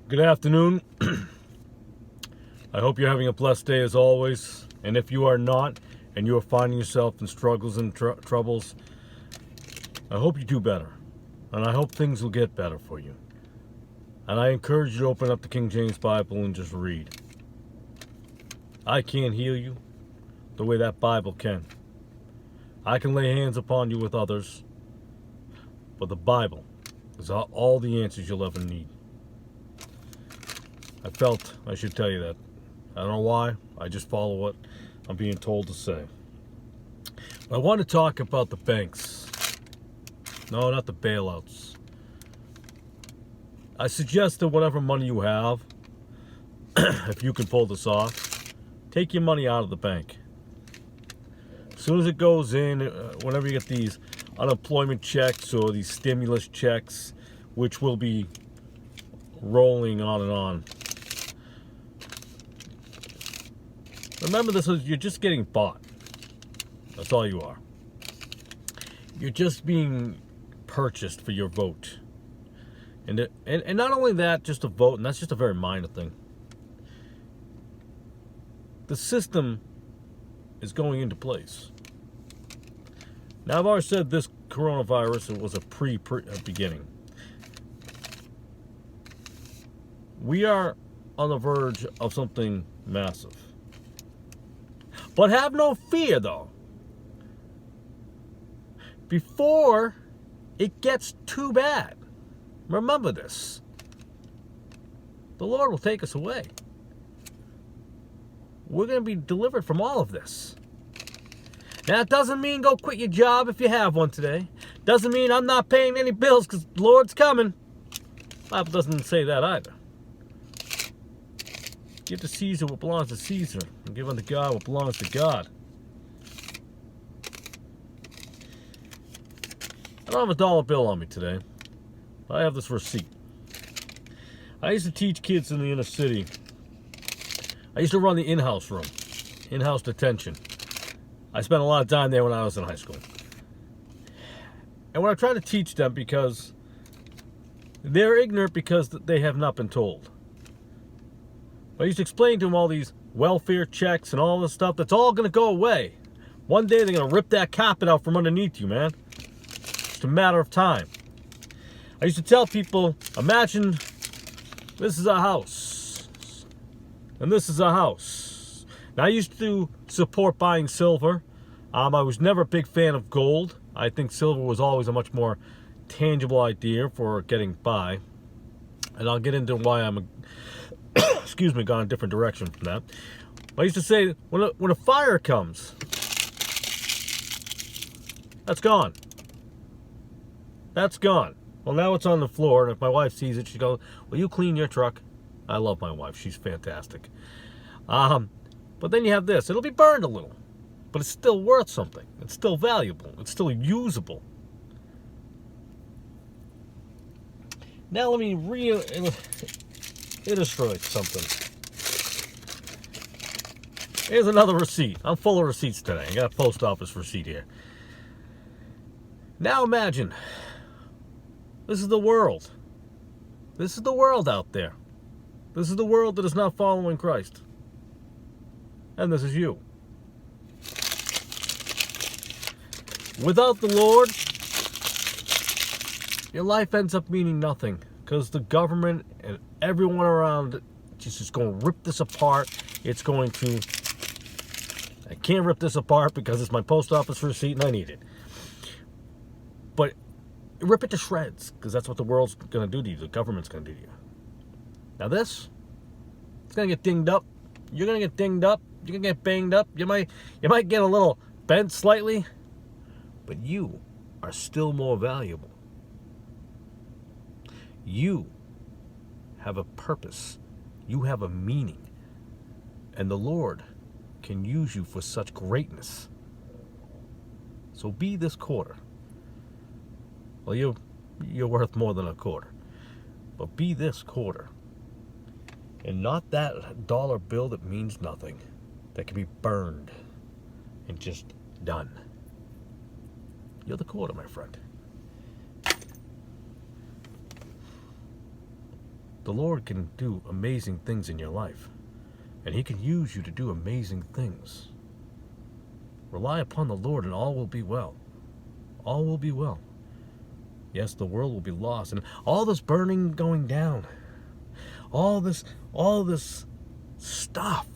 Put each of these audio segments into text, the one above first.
Good afternoon. I hope you're having a blessed day as always. And if you are not, and you are finding yourself in struggles and troubles, I hope you do better. And I hope things will get better for you. And I encourage you to open up the King James Bible and just read. I can't heal you the way that Bible can. I can lay hands upon you with others, but the Bible is all the answers you'll ever need. I felt I should tell you that. I don't know why. I just follow what I'm being told to say. I want to talk about the banks. No, not the bailouts. I suggest that whatever money you have, if you can pull this off, take your money out of the bank. As soon as it goes in, whenever you get these unemployment checks or these stimulus checks, which will be rolling on and on. Remember, you're just getting bought. That's all you are. You're just being purchased for your vote. And not only that, just a vote, and that's just a very minor thing. The system is going into place. Now, I've already said this coronavirus was a beginning. We are on the verge of something massive. But have no fear, though. Before it gets too bad, remember this. The Lord will take us away. We're going to be delivered from all of this. Now, it doesn't mean go quit your job if you have one today. Doesn't mean I'm not paying any bills because the Lord's coming. The Bible doesn't say that either. Give to Caesar what belongs to Caesar, and give unto God what belongs to God. I don't have a dollar bill on me today. I have this receipt. I used to teach kids in the inner city. I used to run the in-house room, in-house detention. I spent a lot of time there when I was in high school. And when I try to teach them, because they're ignorant because they have not been told. I used to explain to them all these welfare checks and all this stuff. That's all going to go away. One day they're going to rip that carpet out from underneath you, man. It's a matter of time. I used to tell people, imagine this is a house. And this is a house. Now, I used to support buying silver. I was never a big fan of gold. I think silver was always a much more tangible idea for getting by. And I'll get into why I'm gone a different direction from that. I used to say, when a fire comes, that's gone. That's gone. Well, now it's on the floor, and if my wife sees it, she goes, will you clean your truck? I love my wife. She's fantastic. But then you have this. It'll be burned a little, but it's still worth something. It's still valuable. It's still usable. Now let me illustrate something. Here's another receipt. I'm full of receipts today. I got a post office receipt here. Now imagine, this is the world. This is the world out there. This is the world that is not following Christ. And this is you. Without the Lord, your life ends up meaning nothing, because the government and everyone around just going to rip this apart. It's going to... I can't rip this apart because it's my post office receipt and I need it. But rip it to shreds, because that's what the world's going to do to you. The government's going to do to you. Now this, it's going to get dinged up. You're going to get dinged up. You're going to get banged up. You might get a little bent slightly. But you are still more valuable. You have a purpose. You have a meaning. And the Lord can use you for such greatness. So be this quarter. Well, you're worth more than a quarter. But be this quarter. And not that dollar bill that means nothing. That can be burned and just done. You're the quarter, my friend. The Lord can do amazing things in your life. And He can use you to do amazing things. Rely upon the Lord and all will be well. All will be well. Yes, the world will be lost. And all this burning going down. All this stuff.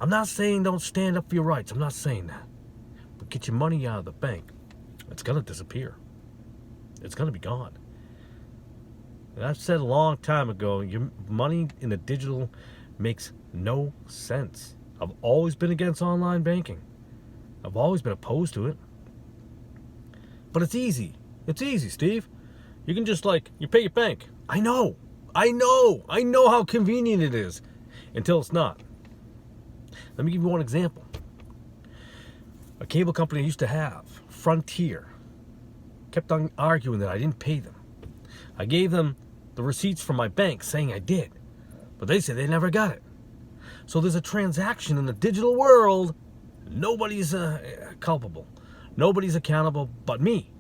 I'm not saying don't stand up for your rights. I'm not saying that. But get your money out of the bank. It's going to disappear. It's going to be gone. And I've said a long time ago, your money in the digital makes no sense. I've always been against online banking. I've always been opposed to it. But it's easy. It's easy, Steve. You can just you pay your bank. I know how convenient it is. Until it's not. Let me give you one example. A cable company I used to have, Frontier, kept on arguing that I didn't pay them. I gave them the receipts from my bank saying I did. But they said they never got it. So there's a transaction in the digital world. Nobody's culpable. Nobody's accountable but me.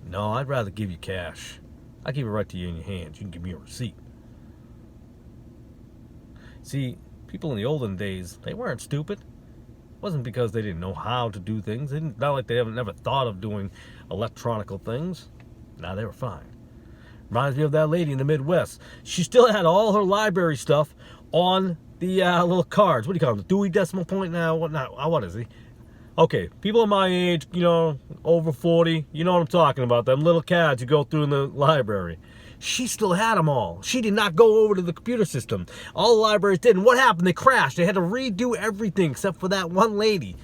No, I'd rather give you cash. I give it right to you in your hands. You can give me a receipt. See, people in the olden days, they weren't stupid. It wasn't because they didn't know how to do things. Not like they never thought of doing electronical things. Nah, they were fine. Reminds me of that lady in the Midwest. She still had all her library stuff on the little cards. What do you call them? The Dewey Decimal Point now? What is he? Okay, people of my age, over 40, you know what I'm talking about. Them little cards you go through in the library. She still had them all. She did not go over to the computer system. All the libraries did. And what happened? They crashed. They had to redo everything except for that one lady.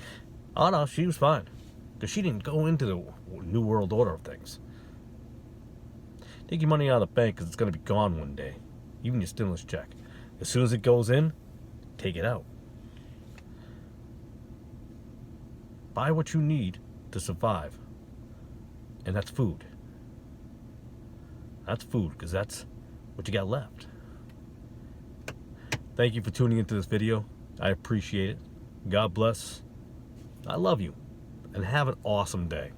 Oh, no, she was fine. Because she didn't go into the New World Order of things. Take your money out of the bank because it's going to be gone one day. Even your stimulus check. As soon as it goes in, take it out. Buy what you need to survive. And that's food. That's food, because that's what you got left. Thank you for tuning into this video. I appreciate it. God bless. I love you. And have an awesome day.